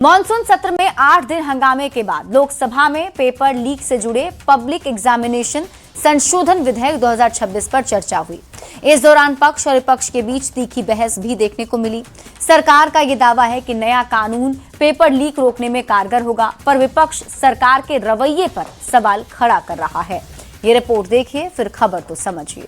Monsoon सत्र में 8 दिन हंगामे के बाद लोकसभा में पेपर लीक से जुड़े पब्लिक एग्जामिनेशन संशोधन विधेयक 2026 पर चर्चा हुई। इस दौरान पक्ष और विपक्ष के बीच तीखी बहस भी देखने को मिली। सरकार का यह दावा है कि नया कानून पेपर लीक रोकने में कारगर होगा, पर विपक्ष सरकार के रवैये पर सवाल खड़ा कर रहा है। ये रिपोर्ट देखिए, फिर खबर को समझिए।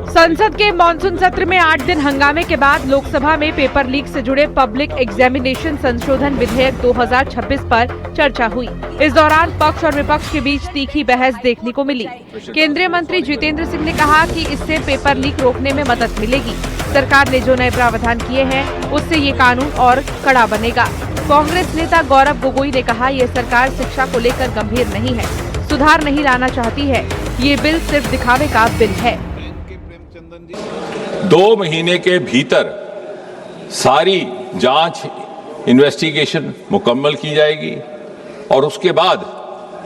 संसद के मॉनसून सत्र में 8 दिन हंगामे के बाद लोकसभा में पेपर लीक से जुड़े पब्लिक एग्जामिनेशन संशोधन विधेयक 2026 पर चर्चा हुई। इस दौरान पक्ष और विपक्ष के बीच तीखी बहस देखने को मिली। केंद्रीय मंत्री जितेंद्र सिंह ने कहा कि इससे पेपर लीक रोकने में मदद मिलेगी। सरकार ने जो नए प्रावधान किए हैं, उससे ये कानून और कड़ा बनेगा। कांग्रेस नेता गौरव गोगोई ने कहा, ये सरकार शिक्षा को लेकर गंभीर नहीं है, सुधार नहीं लाना चाहती है। ये बिल सिर्फ दिखावे का बिल है। 2 महीने के भीतर सारी जांच इन्वेस्टिगेशन मुकम्मल की जाएगी और उसके बाद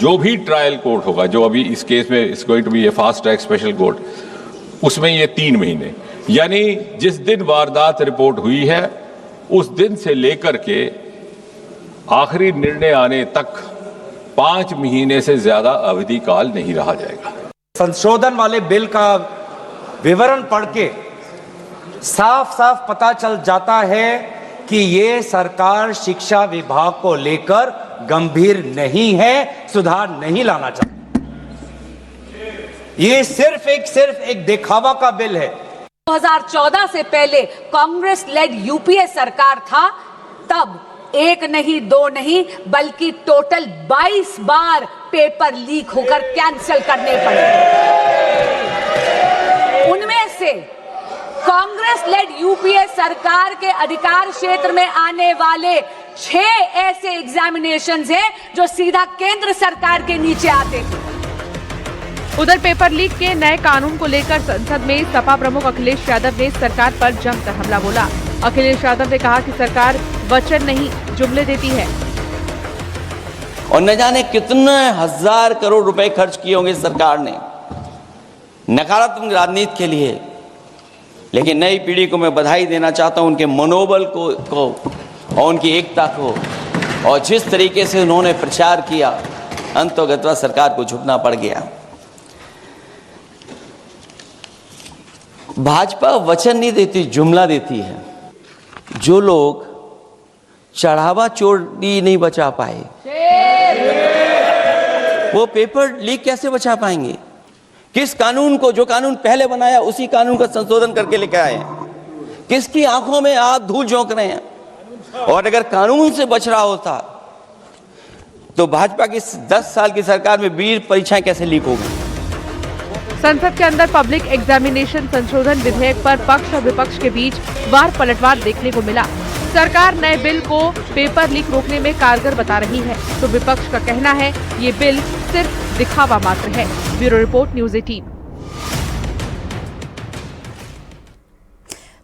जो भी ट्रायल कोर्ट होगा, जो अभी इस केस में is going to be a fast track special court, उसमें ये 3 महीने, यानी जिस दिन वारदात रिपोर्ट हुई है उस दिन से लेकर के आखिरी निर्णय आने तक 5 महीने से ज्यादा अवधि काल नहीं रहा जाएगा। संशोधन वाले बिल का विवरण पढ़ के साफ साफ पता चल जाता है कि ये सरकार शिक्षा विभाग को लेकर गंभीर नहीं है, सुधार नहीं लाना चाहती। ये सिर्फ एक दिखावा का बिल है। 2014 से पहले कांग्रेस लेड यूपीए सरकार था, तब 1 नहीं 2 नहीं बल्कि टोटल 22 बार पेपर लीक होकर कैंसिल करने पड़े। उनमें से कांग्रेस लेड यूपीए सरकार के अधिकार क्षेत्र में आने वाले 6 ऐसे एग्जामिनेशंस हैं जो सीधा केंद्र सरकार के नीचे आते थे। उधर पेपर लीक के नए कानून को लेकर संसद में सपा प्रमुख अखिलेश यादव ने सरकार पर जमकर हमला बोला। अखिलेश यादव ने कहा कि सरकार वचन नहीं, जुमले देती है और न जाने कितने हजार करोड़ रुपए खर्च किए होंगे सरकार ने नकारात्मक राजनीति के लिए। लेकिन नई पीढ़ी को मैं बधाई देना चाहता हूं, उनके मनोबल को और उनकी एकता को, और जिस तरीके से उन्होंने प्रचार किया, अंततः सरकार को झुकना पड़ गया। भाजपा वचन नहीं देती, जुमला देती है। जो लोग चढ़ावा चोरी नहीं बचा पाए, वो पेपर लीक कैसे बचा पाएंगे? किस कानून को, जो कानून पहले बनाया उसी कानून का संशोधन करके लेकर आए हैं? किसकी आंखों में आप धूल झोंक रहे हैं? और अगर कानून से बच रहा होता तो भाजपा की 10 साल की सरकार में 20 परीक्षाएं कैसे लीक हो गई? संसद के अंदर पब्लिक एग्जामिनेशन संशोधन विधेयक पर पक्ष और विपक्ष के बीच वार पलटवार देखने को मिला। सरकार नए बिल को पेपर लीक रोकने में कारगर बता रही है, तो विपक्ष का कहना है ये बिल सिर्फ दिखावा मात्र है। Bureau report, news 18।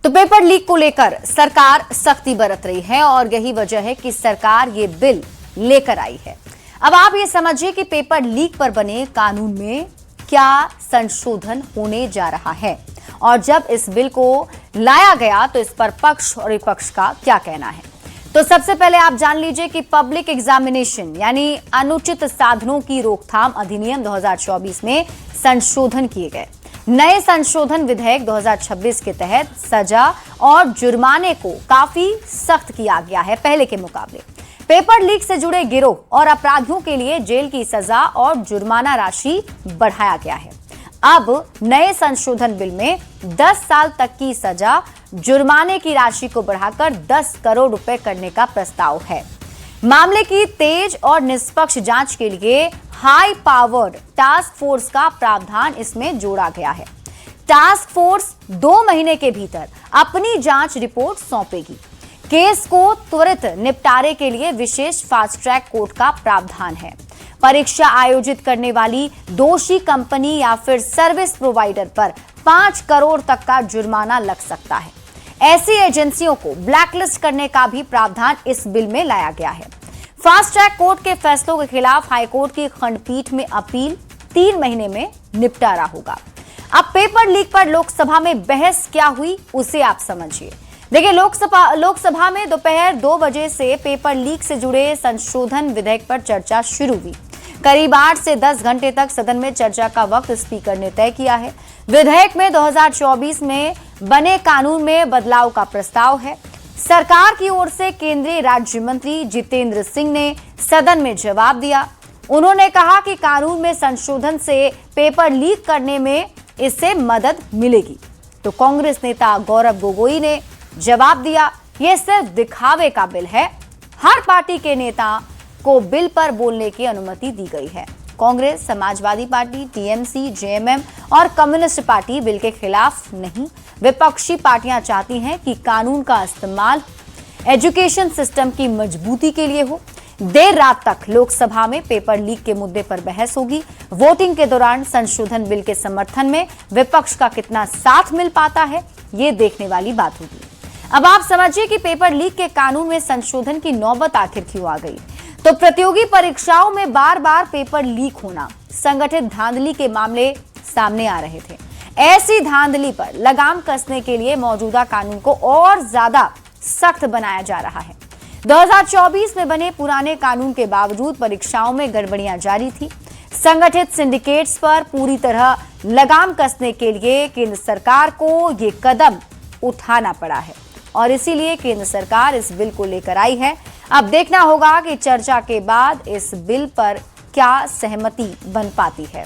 तो पेपर लीक को लेकर सरकार सख्ती बरत रही है और यही वजह है कि सरकार ये बिल लेकर आई है। अब आप ये समझिए कि पेपर लीक पर बने कानून में क्या संशोधन होने जा रहा है और जब इस बिल को लाया गया तो इस पर पक्ष और विपक्ष का क्या कहना है। तो सबसे पहले आप जान लीजिए कि पब्लिक एग्जामिनेशन यानी अनुचित साधनों की रोकथाम अधिनियम 2024 में संशोधन किए गए। नए संशोधन विधेयक 2026 के तहत सजा और जुर्माने को काफी सख्त किया गया है पहले के मुकाबले। पेपर लीक से जुड़े गिरोह और अपराधियों के लिए जेल की सजा और जुर्माना राशि बढ़ाया गया है। अब नए संशोधन बिल में 10 साल तक की सजा, जुर्माने की राशि को बढ़ाकर 10 करोड़ रुपए करने का प्रस्ताव है। मामले की तेज और निष्पक्ष जांच के लिए हाई पावर्ड टास्क फोर्स का प्रावधान इसमें जोड़ा गया है। टास्क फोर्स 2 महीने के भीतर अपनी जांच रिपोर्ट सौंपेगी। केस को त्वरित निपटारे के लिए विशेष फास्ट ट्रैक कोर्ट का प्रावधान है। परीक्षा आयोजित करने वाली दोषी कंपनी या फिर सर्विस प्रोवाइडर पर 5 करोड़ तक का जुर्माना लग सकता है। ऐसी एजेंसियों को ब्लैकलिस्ट करने का भी प्रावधान इस बिल में लाया गया है। फास्ट ट्रैक कोर्ट के फैसलों के खिलाफ हाईकोर्ट की खंडपीठ में अपील 3 महीने में निपटारा होगा। अब पेपर लीक पर लोकसभा में बहस क्या हुई उसे आप समझिए। देखिए, लोकसभा में दोपहर 2 बजे से पेपर लीक से जुड़े संशोधन विधेयक पर चर्चा शुरू हुई। करीब 8 से 10 घंटे तक सदन में चर्चा का वक्त स्पीकर ने तय किया है। विधेयक में 2024 में बने कानून में बदलाव का प्रस्ताव है। सरकार की ओर से केंद्रीय राज्य मंत्री जितेंद्र सिंह ने सदन में जवाब दिया। उन्होंने कहा कि कानून में संशोधन से पेपर लीक करने में इससे मदद मिलेगी। तो कांग्रेस नेता गौरव गोगोई ने जवाब दिया, यह सिर्फ दिखावे का बिल है। हर पार्टी के नेता को बिल पर बोलने की अनुमति दी गई है। Congress, Samajwadi party, TMC, JMM और कम्युनिस्ट पार्टी बिल के खिलाफ नहीं। विपक्षी पार्टियां चाहती हैं कि कानून का इस्तेमाल एजुकेशन सिस्टम की मजबूती के लिए हो। देर रात तक लोकसभा में पेपर लीक के मुद्दे पर बहस होगी। वोटिंग के दौरान संशोधन बिल के समर्थन में विपक्ष का कितना साथ मिल पाता है, ये देखने वाली बात होगी। अब आप समझिए कि पेपर लीक के कानून में संशोधन की नौबत आखिर क्यों आ गई। तो प्रतियोगी परीक्षाओं में बार बार पेपर लीक होना, संगठित धांधली के मामले सामने आ रहे थे। ऐसी धांधली पर लगाम कसने के लिए मौजूदा कानून को और ज्यादा सख्त बनाया जा रहा है। 2024 में बने पुराने कानून के बावजूद परीक्षाओं में गड़बड़ियां जारी थी। संगठित सिंडिकेट्स पर पूरी तरह लगाम कसने के लिए केंद्र सरकार को ये कदम उठाना पड़ा है और इसीलिए केंद्र सरकार इस बिल को लेकर आई है। अब देखना होगा कि चर्चा के बाद इस बिल पर क्या सहमति बन पाती है।